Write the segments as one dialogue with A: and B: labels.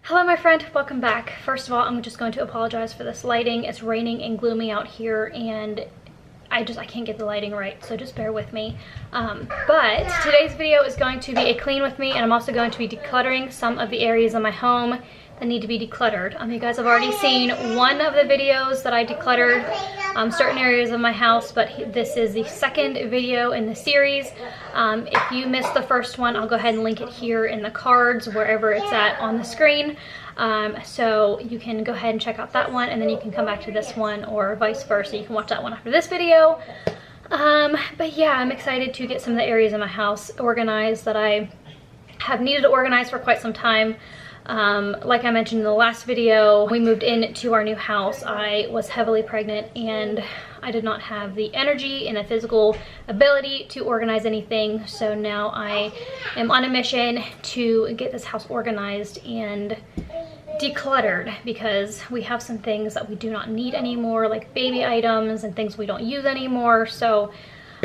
A: Hello my friend, welcome back. First of all, I'm just going to apologize for this lighting. It's raining and gloomy out here and I can't get the lighting right, so just bear with me. But today's video is going to be a clean with me, and I'm also going to be decluttering some of the areas of my home that need to be decluttered. You guys have already seen one of the videos that I decluttered certain areas of my house, but this is the second video in the series. If you missed the first one, I'll go ahead and link it here in the cards, wherever it's at on the screen. So you can go ahead and check out that one, and then you can come back to this one, or vice versa. You can watch that one after this video. But yeah, I'm excited to get some of the areas in my house organized that I have needed to organize for quite some time. Like I mentioned in the last video, we moved into our new house. I was heavily pregnant and I did not have the energy and the physical ability to organize anything. So now I am on a mission to get this house organized and decluttered, because we have some things that we do not need anymore, like baby items and things we don't use anymore. So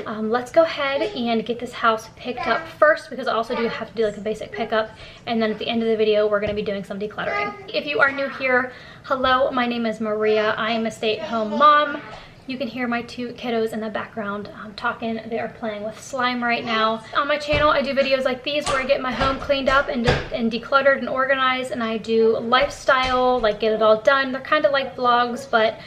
A: let's go ahead and get this house picked up first, because I also do have to do like a basic pickup, and then at the end of the video we're going to be doing some decluttering. If you are new here, hello, my name is Maria. I am a stay-at-home mom. You can hear my two kiddos in the background talking. They are playing with slime right now. On my channel I do videos like these where I get my home cleaned up and decluttered and organized, and I do lifestyle, like get it all done. They're kind of like vlogs, but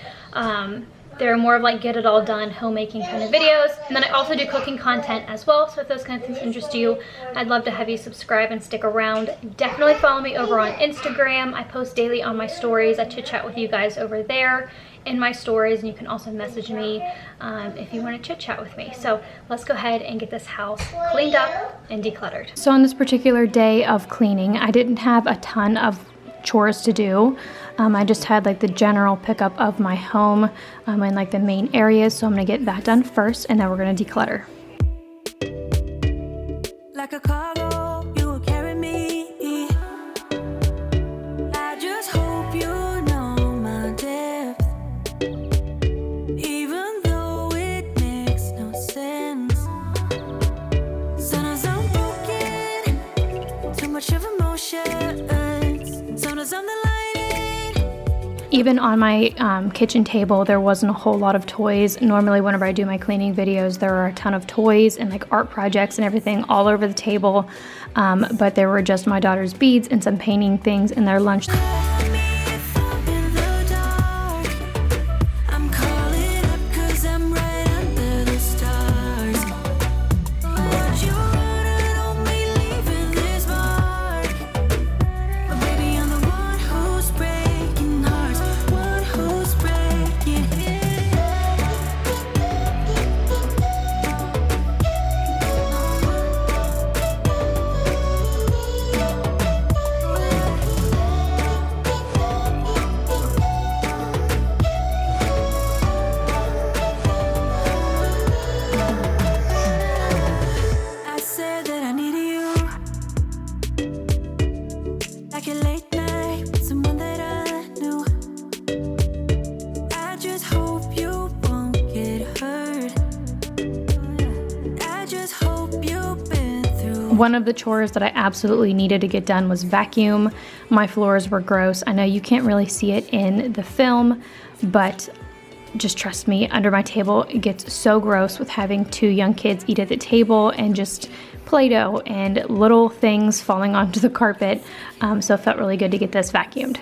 A: they're more of like get it all done homemaking kind of videos. And then I also do cooking content as well, so if those kind of things interest you, I'd love to have you subscribe and stick around. Definitely follow me over on Instagram. I post daily on my stories. I chit chat with you guys over there in my stories, and you can also message me if you want to chit chat with me. So let's go ahead and get this house cleaned up and decluttered. So on this particular day of cleaning, I didn't have a ton of chores to do. I just had like the general pickup of my home and like the main areas, so I'm gonna get that done first, and then we're gonna declutter. Like a cargo, you will carry me. I just hope you know my depth, even though it makes no sense. Sometimes I'm broken, too much of emotion. Sometimes I'm the Even on my kitchen table, there wasn't a whole lot of toys. Normally whenever I do my cleaning videos, there are a ton of toys and like art projects and everything all over the table. But there were just my daughter's beads and some painting things in their lunch. One of the chores that I absolutely needed to get done was vacuum. My floors were gross. I know you can't really see it in the film, but just trust me, under my table it gets so gross with having two young kids eat at the table and just Play-Doh and little things falling onto the carpet. So it felt really good to get this vacuumed.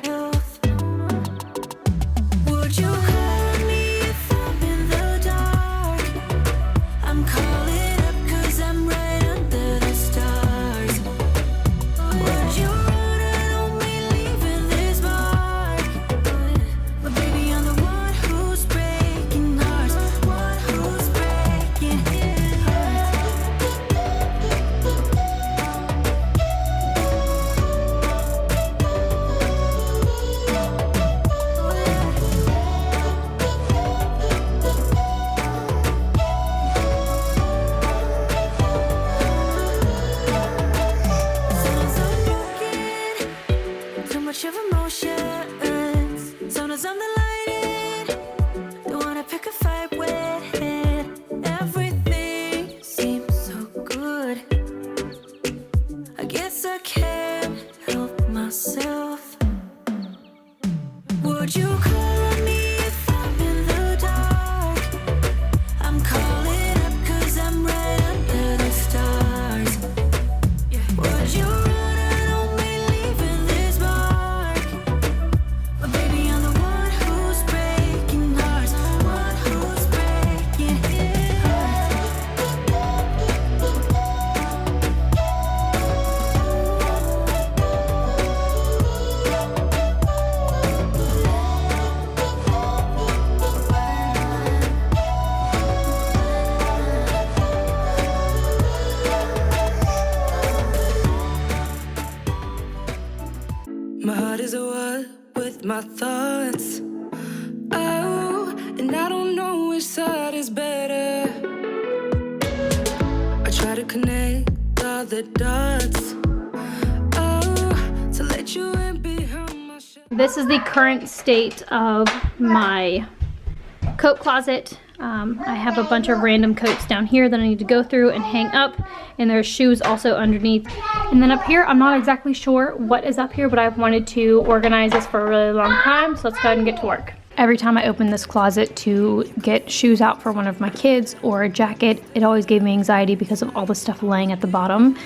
A: I can't help myself.
B: Would you call on me if I'm in the dark? I'm calling up 'cause I'm right under the stars. Would you run on me leaving this mark? But baby, I'm the one who's breaking hearts, one who's breaking hearts. My heart is at war with my thoughts. Oh, and I don't know which side is better. I try to connect all the dots. Oh, to let you in behind my shadow.
A: This is the current state of my coat closet. I have a bunch of random coats down here that I need to go through and hang up, and there's shoes also underneath. And then up here, I'm not exactly sure what is up here, but I've wanted to organize this for a really long time, so let's go ahead and get to work. Every time I open this closet to get shoes out for one of my kids or a jacket, it always gave me anxiety because of all the stuff laying at the bottom.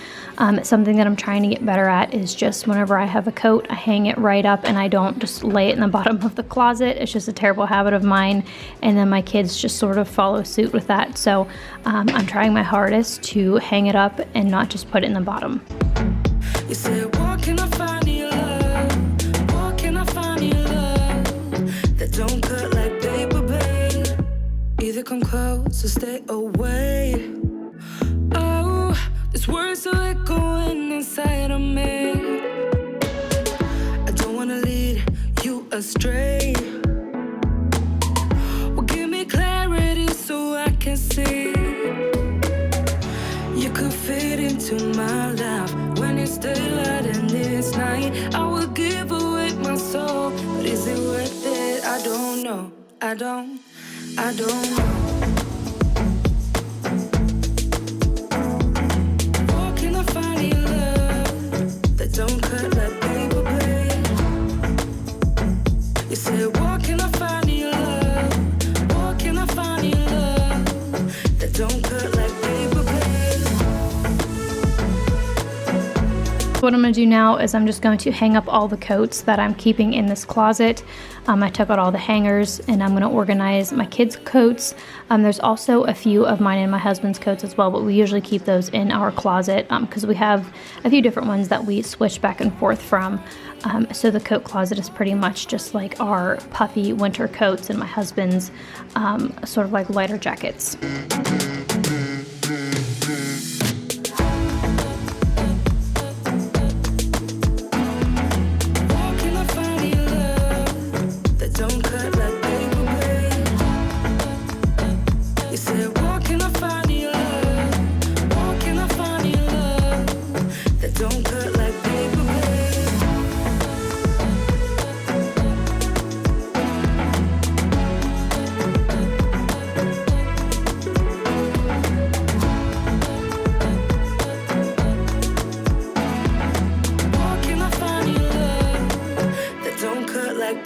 A: Something that I'm trying to get better at is just whenever I have a coat, I hang it right up and I don't just lay it in the bottom of the closet. It's just a terrible habit of mine, and then my kids just sort of follow suit with that. So I'm trying my hardest to hang it up and not just put it in the bottom.
B: You said, what can I find in your love? What can I find in your love? That don't cut like paper, babe. Either come close or stay away. Oh, this words are echoing inside of me. I don't wanna lead you astray. Well, give me clarity so I can see. You could fit into my life when it's daylight and it's night. I would give away my soul, but is it worth it? I don't know. I don't know. What can I find in love that don't cut like paper, babe? You said, what can I find in love? What can I find in love that don't cut like paper, babe?
A: What I'm going to do now is I'm just going to hang up all the coats that I'm keeping in this closet. I took out all the hangers and I'm going to organize my kids' coats. There's also a few of mine and my husband's coats as well, but we usually keep those in our closet because we have a few different ones that we switch back and forth from. So the coat closet is pretty much just like our puffy winter coats and my husband's sort of like lighter jackets.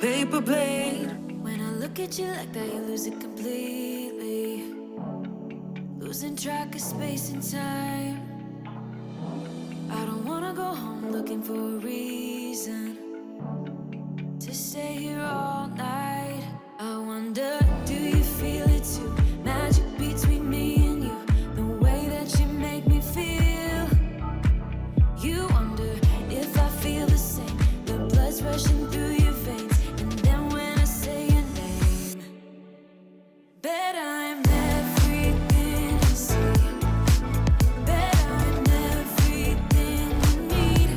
B: Paper blade. When I look at you like that, you lose it completely. Losing track of space and time. I don't wanna go home looking for a reason to stay here all night. I wonder, do you feel it too? Magic between me and you, the way that you make me feel. You wonder if I feel the same. The blood's rushing through your veins. Bet I'm everything you see. Bet I'm everything you need.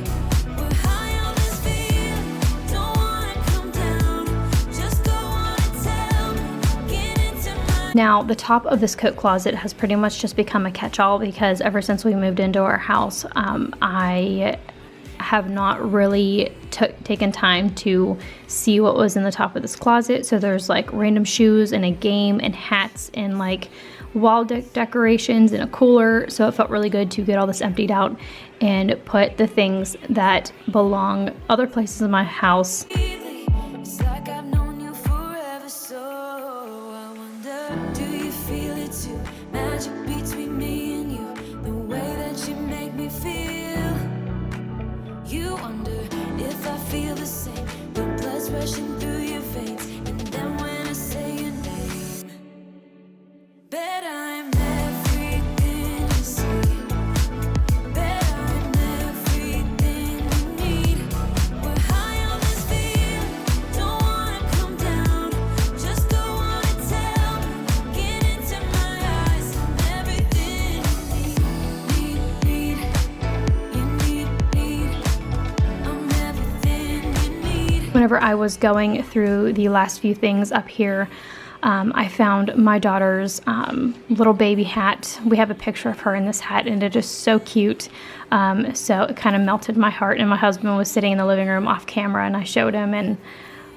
B: We're high on this feeling. Don't wanna come down. Just go on and tell me. Get into my.
A: Now, the top of this coat closet has pretty much just become a catch-all because ever since we moved into our house, I have not really taken time to see what was in the top of this closet. So there's like random shoes and a game and hats and like wall decorations and a cooler. So it felt really good to get all this emptied out and put the things that belong other places in my house.
B: It's like I've known feel the same. Your blood's rushing through your veins. And then when I say your name, bet I'm everything you see. Bet I'm everything you need. We're high on this feeling, don't wanna come down. Just don't wanna tell me, get into my eyes. I'm everything you need. I'm everything you need.
A: Whenever I was going through the last few things up here, I found my daughter's little baby hat. We have a picture of her in this hat, and it is so cute. So it kind of melted my heart. And my husband was sitting in the living room off camera, and I showed him, and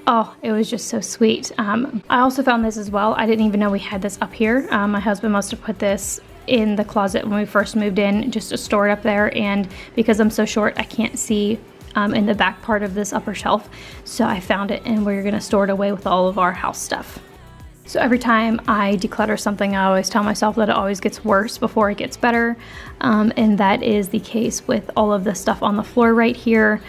A: oh, it was just so sweet. I also found this as well. I didn't even know we had this up here. My husband must have put this in the closet when we first moved in, just to store it up there. And because I'm so short, I can't see in the back part of this upper shelf. So I found it, and we're gonna store it away with all of our house stuff. So every time I declutter something, I always tell myself that it always gets worse before it gets better. And that is the case with all of the stuff on the floor right here.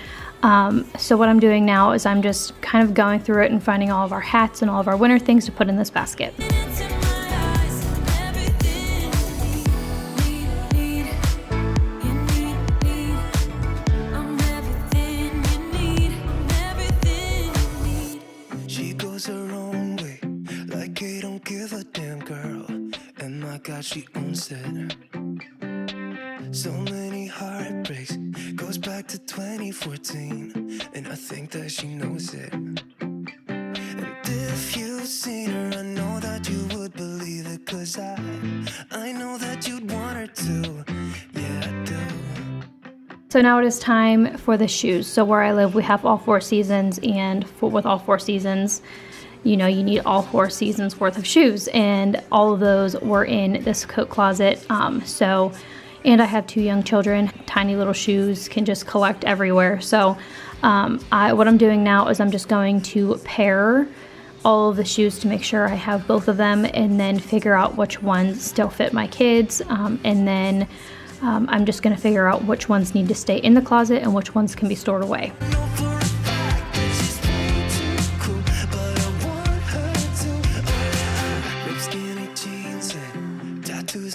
A: So what I'm doing now is I'm just kind of going through it and finding all of our hats and all of our winter things to put in this basket.
C: She goes her own way, like I don't give a damn, girl. And my God, she owns it. So many heartbreaks, goes back to 2014, and I think that she knows it. And if you've seen her, I know that you would believe it, 'cause I know that you'd want her to. Yeah, I do.
A: So now it is time for the shoes. So where I live, we have all 4 seasons, and with all 4 seasons, you know, you need all 4 seasons worth of shoes, and all of those were in this coat closet. And I have 2 young children. Tiny little shoes can just collect everywhere. So what I'm doing now is I'm just going to pair all of the shoes to make sure I have both of them, and then figure out which ones still fit my kids. And then I'm just going to figure out which ones need to stay in the closet and which ones can be stored away.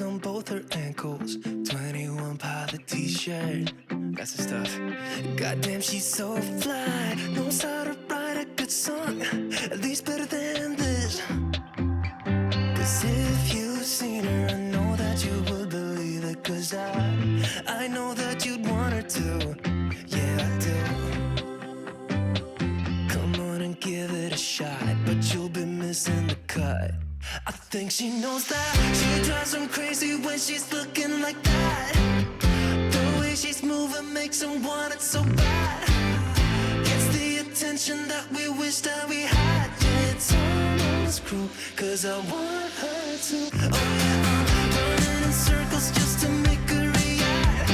C: On both her ankles, 21 pilot t-shirt, that's the stuff. Goddamn, she's so fly, knows how to write a good song, at least better than this. 'Cause if you've seen her, I know that you would believe it, 'cause I know that you'd want her to. Yeah, I do. Come on and give it a shot, but you'll be missing the cut. I think she knows that. She drives him crazy when she's looking like that. The way she's moving makes him want it so bad. Gets the attention that we wish that we had. Yeah, it's almost cruel, 'cause I want her to. Oh yeah, I'm running in circles just to make her react.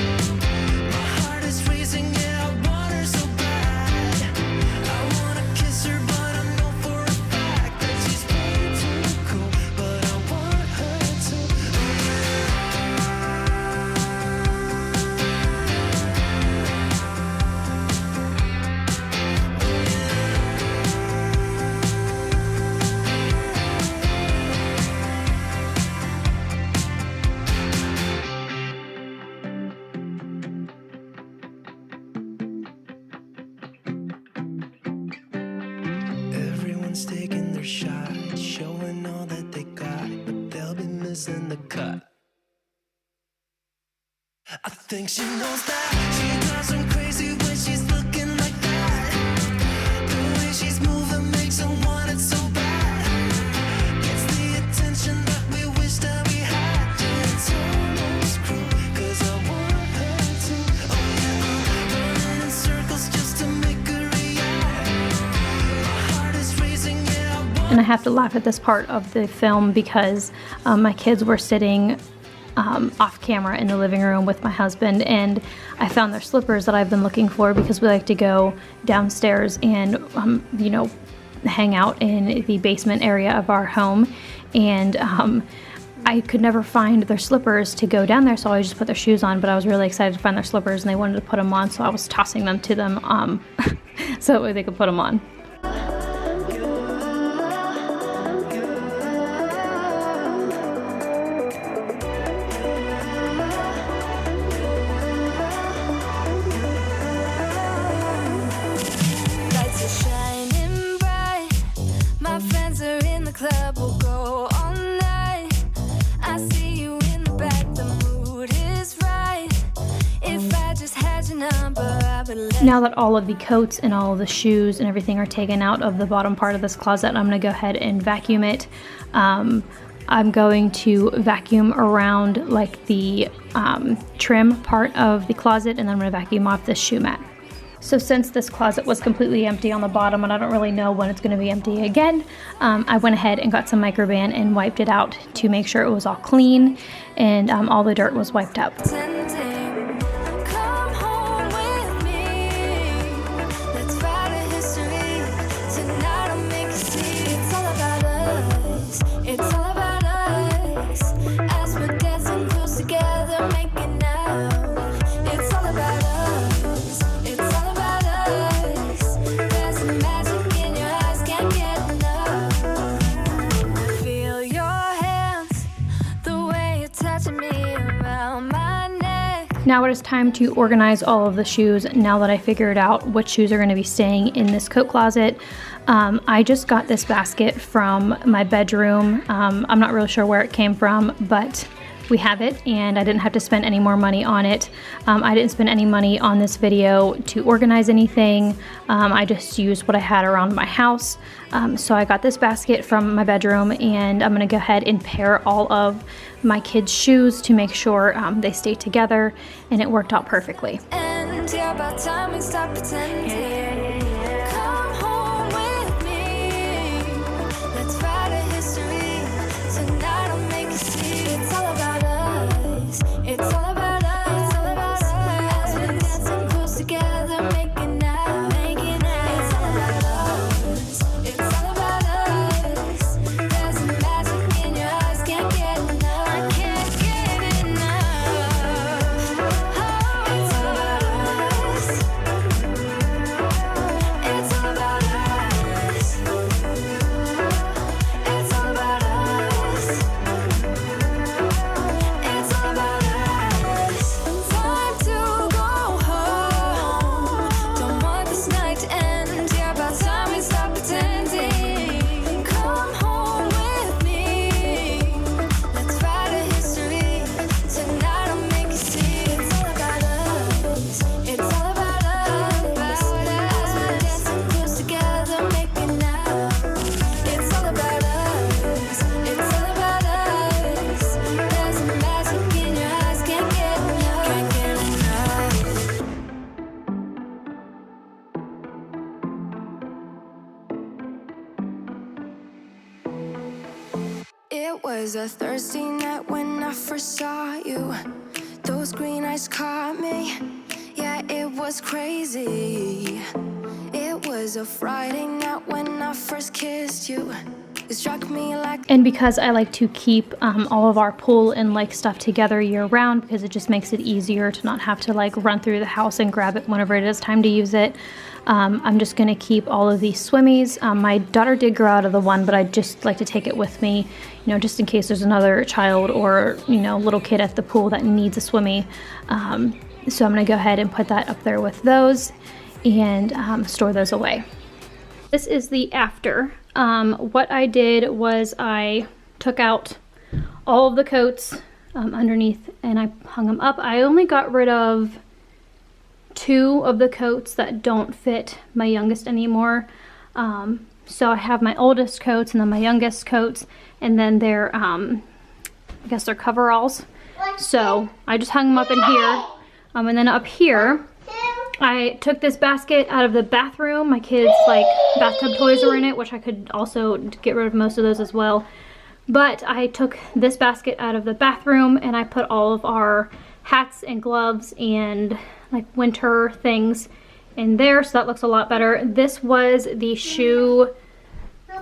C: My heart is racing, yeah, I want her so bad. I wanna kiss her, but I know for a fact that she's way too cool. But I want her to. Everyone's taking their shot, showing all that they got, but they'll be missing the cut. I think she knows that. She drives him crazy when she's looking like that. The way she's moving makes him want it so bad. Gets the attention that we wish that we had. Yeah, it's almost cruel, 'cause I want her to. Oh yeah, I'm running in circles just to make her react. My heart is racing, yeah, I want.
A: And I have to laugh at this part of the film because my kids were sitting off camera in the living room with my husband, and I found their slippers that I've been looking for, because we like to go downstairs and you know, hang out in the basement area of our home, and I could never find their slippers to go down there, so I just put their shoes on. But I was really excited to find their slippers, and they wanted to put them on, so I was tossing them to them so that way they could put them on.
B: Lights are shining bright. My friends are in the club, we'll go all night. I see you in the back, the mood is right. If I just had your number, I would let.
A: Now that all of the coats and all of the shoes and everything are taken out of the bottom part of this closet, I'm gonna go ahead and vacuum it. I'm going to vacuum around like the trim part of the closet, and then I'm gonna vacuum off this shoe mat. So since this closet was completely empty on the bottom and I don't really know when it's going to be empty again, I went ahead and got some microban and wiped it out to make sure it was all clean and all the dirt was wiped up.
B: Pretending. Come home with me. Let's write a history. Tonight I'll make you see. It's all about us. It's all about us. As we're dancing close together, making out. It's all about us. It's all about us. There's a magic in your eyes, can't get enough. I feel your hands, the way you're touching me around my neck.
A: Now it is time to organize all of the shoes now that I figured out which shoes are going to be staying in this coat closet. I just got this basket from my bedroom. I'm not really sure where it came from, but we have it and I didn't have to spend any more money on it. I didn't spend any money on this video to organize anything. I just used what I had around my house. So I got this basket from my bedroom and I'm gonna go ahead and pair all of my kids' shoes to make sure they stay together, and it worked out perfectly.
B: And yeah, about time we stop pretending. Come home with me. Let's write a history. Tonight I'll make you see. It's all about us. It's all about us. It's all about us. As we're dancing close together, making out. Making out. It's all about us. It's all about us. There's a magic in your eyes, can't get enough. I can't get enough. Oh, it's all about us. It's all about us. It's all about us. It's all about us. Time to go home. Don't want this night to end. Yeah, about time we stop pretending. Come home with me. Let's write a history. Tonight I'll make you see. It's all about us. It's all about us. As we're dancing close together, making out. It's all about us. It's all about us. There's a magic in your eyes, can't get enough. Can't get enough. It was a Thursday night when I first saw you. Those green eyes caught me. Yeah, it was crazy. It was a Friday night when I first kissed you. It struck me like.
A: And because I like to keep all of our pool and like stuff together year round, because it just makes it easier to not have to like run through the house and grab it whenever it is time to use it, I'm just gonna keep all of these swimmies. My daughter did grow out of the one, but I just like to take it with me, you know, just in case there's another child or, you know, little kid at the pool that needs a swimmy. So I'm gonna go ahead and put that up there with those and store those away. This is the after. What I did was I took out all of the coats underneath and I hung them up. I only got rid of 2 of the coats that don't fit my youngest anymore. So I have my oldest coats and then my youngest coats, and then their, I guess they're coveralls. So I just hung them up in here. And then up here, I took this basket out of the bathroom. My kids' like bathtub toys were in it, which I could also get rid of most of those as well. But I took this basket out of the bathroom and I put all of our hats and gloves and like winter things in there, so that looks a lot better. This was the shoe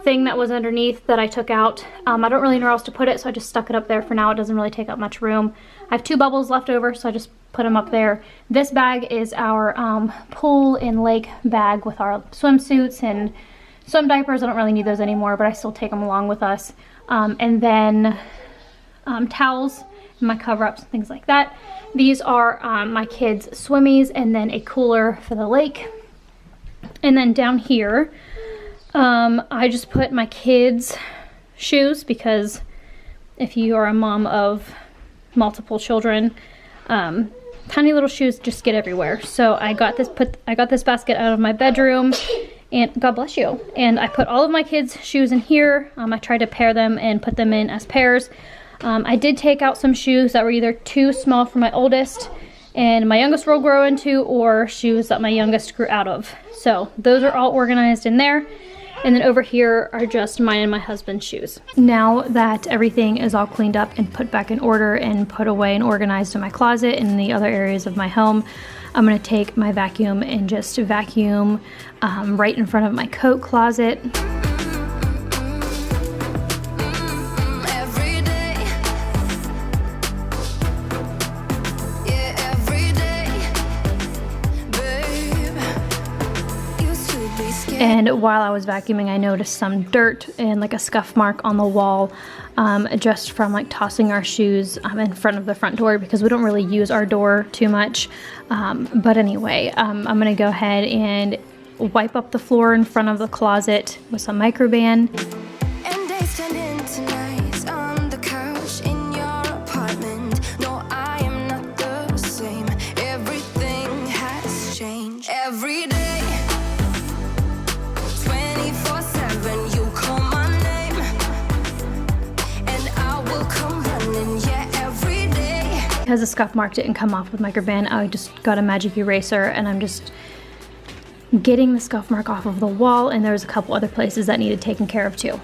A: thing that was underneath that I took out. I don't really know where else to put it, so I just stuck it up there for now. It doesn't really take up much room. I have 2 bubbles left over, so I just put them up there. This bag is our pool and lake bag with our swimsuits and swim diapers. I don't really need those anymore, but I still take them along with us. And then towels and my cover-ups and things like that. These are my kids' swimmies, and then a cooler for the lake. And then down here, I just put my kids' shoes, because if you are a mom of multiple children, tiny little shoes just get everywhere. So I got this basket out of my bedroom, and God bless you. And I put all of my kids' shoes in here. I tried to pair them and put them in as pairs. I did take out some shoes that were either too small for my oldest and my youngest will grow into, or shoes that my youngest grew out of. So those are all organized in there. And then over here are just mine and my husband's shoes. Now that everything is all cleaned up and put back in order and put away and organized in my closet and the other areas of my home, I'm gonna take my vacuum and just vacuum right in front of my coat closet. And while I was vacuuming, I noticed some dirt and like a scuff mark on the wall, just from like tossing our shoes in front of the front door, because we don't really use our door too much. But anyway, I'm gonna go ahead and wipe up the floor in front of the closet with some microban.
B: And days turned into nights on the couch in your apartment. No, I am not the same. Everything has changed. Every day.
A: Because the scuff mark didn't come off with microban, I just got a magic eraser and I'm just getting the scuff mark off of the wall, and there's a couple other places that needed taken care of too.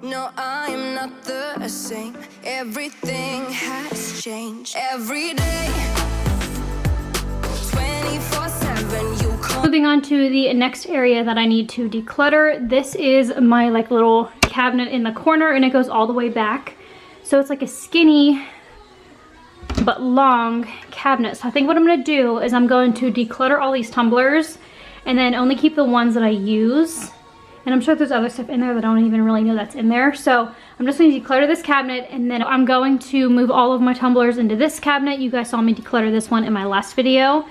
B: No, I am not the same. Everything has changed. Every day, 24/7, you call.
A: Moving on to the next area that I need to declutter. This is my like little cabinet in the corner, and it goes all the way back. So it's like a skinny but long cabinet. So I think what I'm gonna do is I'm going to declutter all these tumblers and then only keep the ones that I use. And I'm sure there's other stuff in there that I don't even really know that's in there. So I'm just going to declutter this cabinet, and then I'm going to move all of my tumblers into this cabinet. You guys saw me declutter this one in my last video.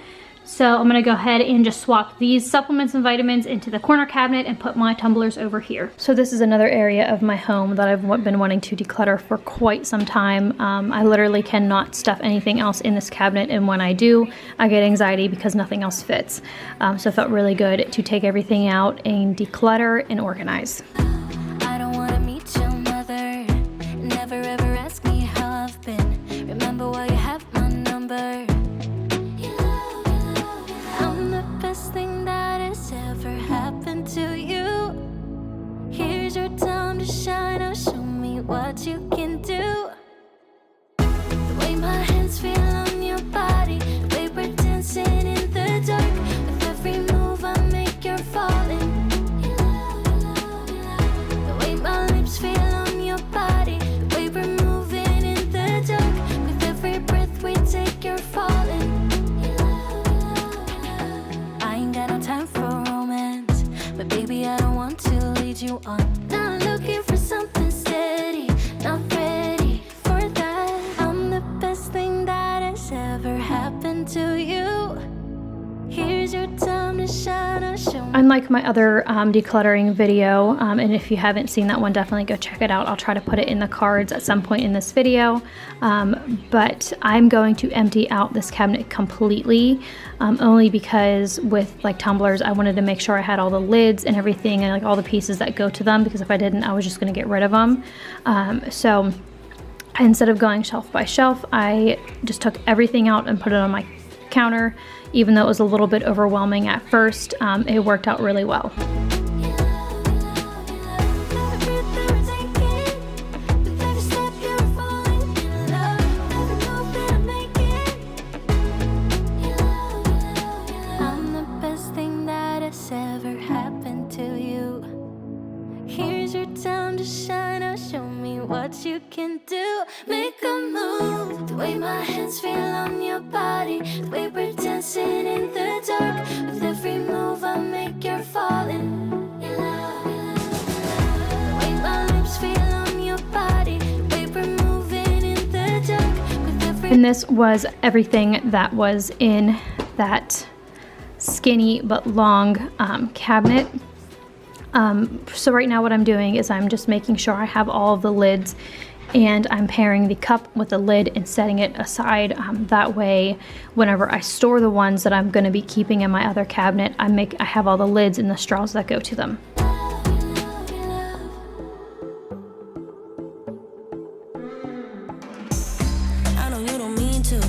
A: So I'm going to go ahead and just swap these supplements and vitamins into the corner cabinet and put my tumblers over here. So this is another area of my home that I've been wanting to declutter for quite some time. I literally cannot stuff anything else in this cabinet, and when I do, I get anxiety because nothing else fits. So it felt really good to take everything out and declutter and organize.
B: I don't want to meet your mother. Never ever ask me how I've been. Remember why you have my number. To you, here's your time to shine. Now show me what you can do. The way my hands feel on your body, the way we're dancing in the dark. With every move I make, you're falling. The way my lips feel on your body, the way we're moving in the dark. With every breath we take, you're falling. I ain't got no time for romance, but baby, I don't want to lead you on. Not looking for something steady, not ready for that. I'm the best thing that has ever happened to you. Here's your time to shine.
A: Unlike my other decluttering video, and if you haven't seen that one, definitely go check it out. I'll try to put it in the cards at some point in this video. But I'm going to empty out this cabinet completely, only because with like tumblers, I wanted to make sure I had all the lids and everything and like all the pieces that go to them, because if I didn't, I was just going to get rid of them. So instead of going shelf by shelf, I just took everything out and put it on my counter. Even though it was a little bit overwhelming at first, it worked out really well.
B: your body. The way we're dancing in the dark. With every move I make, you're falling. Your love, your love. The way my lips feel on your body. The way we're moving in the dark. With every
A: And this was everything that was in that skinny but long cabinet. So right now what I'm doing is I'm just making sure I have all of the lids, and I'm pairing the cup with the lid and setting it aside. That way, whenever I store the ones that I'm going to be keeping in my other cabinet, I have all the lids and the straws that go to them.
B: I know you don't mean to,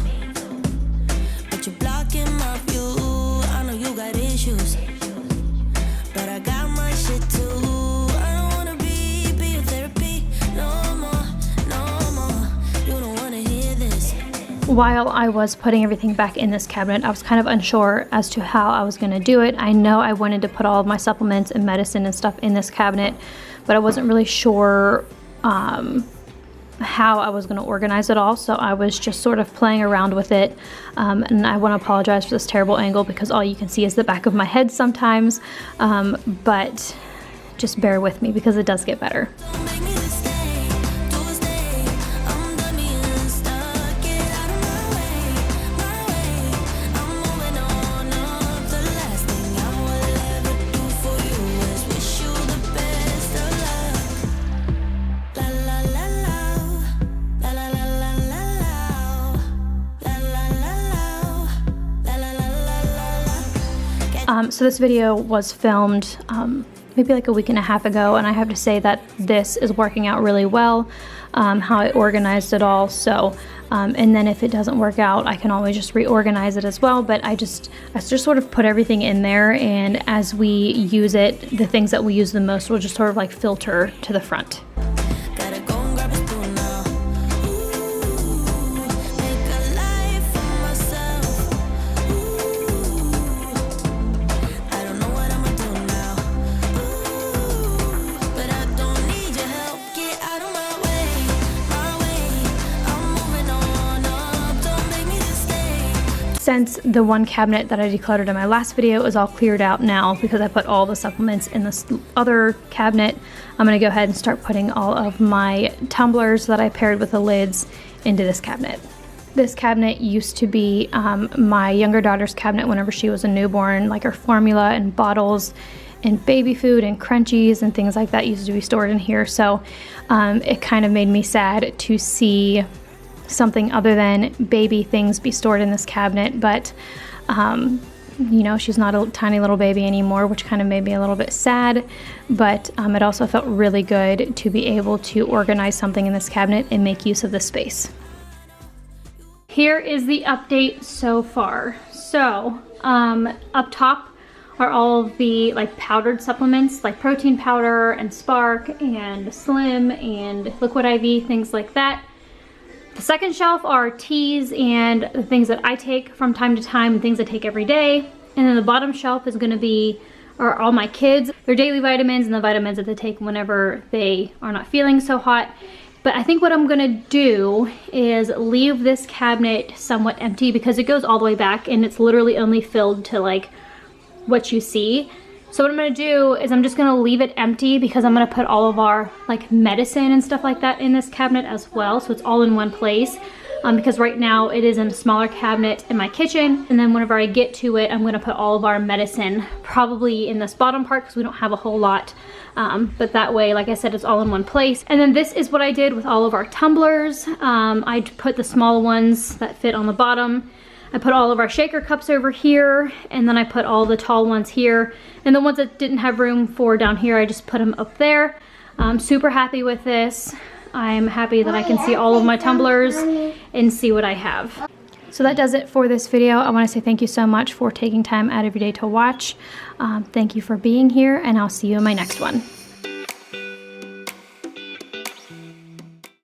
B: but you're blocking my view. I know you got issues, but I got my shit too. I don't wanna be your therapy no more, no more. You don't wanna hear this.
A: While I was putting everything back in this cabinet, I was kind of unsure as to how I was going to do it. I know I wanted to put all of my supplements and medicine and stuff in this cabinet, but I wasn't really sure how I was going to organize it all, so I was just sort of playing around with it. And I want to apologize for this terrible angle because all you can see is the back of my head sometimes, but just bear with me because it does get better.
B: Don't make me stay, do stay. I'm done being stuck. Get out of my way, my way. I'm moving on up. The last thing I will ever do for you is wish you the best of luck. La la la la, la la la la la, la la la la, la la la la.
A: So this video was filmed maybe like a week and a half ago, and I have to say that this is working out really well, how I organized it all. So and then if it doesn't work out, I can always just reorganize it as well. But I just sort of put everything in there, and as we use it, the things that we use the most will just sort of like filter to the front.
B: Gotta go and grab a spoon now. Ooh, make a life for myself. Ooh, I don't know what I'ma do now. Ooh, but I don't need your help. Get out of my way, my way. I'm moving on up. Don't make me stay.
A: Since the one cabinet that I decluttered in my last video is all cleared out now because I put all the supplements in this other cabinet, I'm going to go ahead and start putting all of my tumblers that I paired with the lids into this cabinet. This cabinet used to be my younger daughter's cabinet whenever she was a newborn, like her formula and bottles and baby food and crunchies and things like that used to be stored in here. So it kind of made me sad to see something other than baby things be stored in this cabinet, but you know, she's not a tiny little baby anymore, which kind of made me a little bit sad, but it also felt really good to be able to organize something in this cabinet and make use of the space. Here is the update so far. So up top are all of the like powdered supplements, like protein powder and Spark and Slim and Liquid IV, things like that. The second shelf are teas and the things that I take from time to time and things I take every day. And then the bottom shelf is going to are all my kids, their daily vitamins and the vitamins that they take whenever they are not feeling so hot. But I think what I'm going to do is leave this cabinet somewhat empty because it goes all the way back and it's literally only filled to like what you see. So what I'm going to do is I'm just going to leave it empty because I'm going to put all of our like medicine and stuff like that in this cabinet as well, so it's all in one place. Because right now it is in a smaller cabinet in my kitchen, and then whenever I get to it, I'm going to put all of our medicine probably in this bottom part because we don't have a whole lot. But that way, like I said, it's all in one place. And then this is what I did with all of our tumblers. I put the small ones that fit on the bottom. I put all of our shaker cups over here, and then I put all the tall ones here. And the ones that didn't have room for down here, I just put them up there. I'm super happy with this. I'm happy that I can see all of my tumblers and see what I have. So that does it for this video. I want to say thank you so much for taking time out of your day to watch. Thank you for being here, and I'll see you in my next one.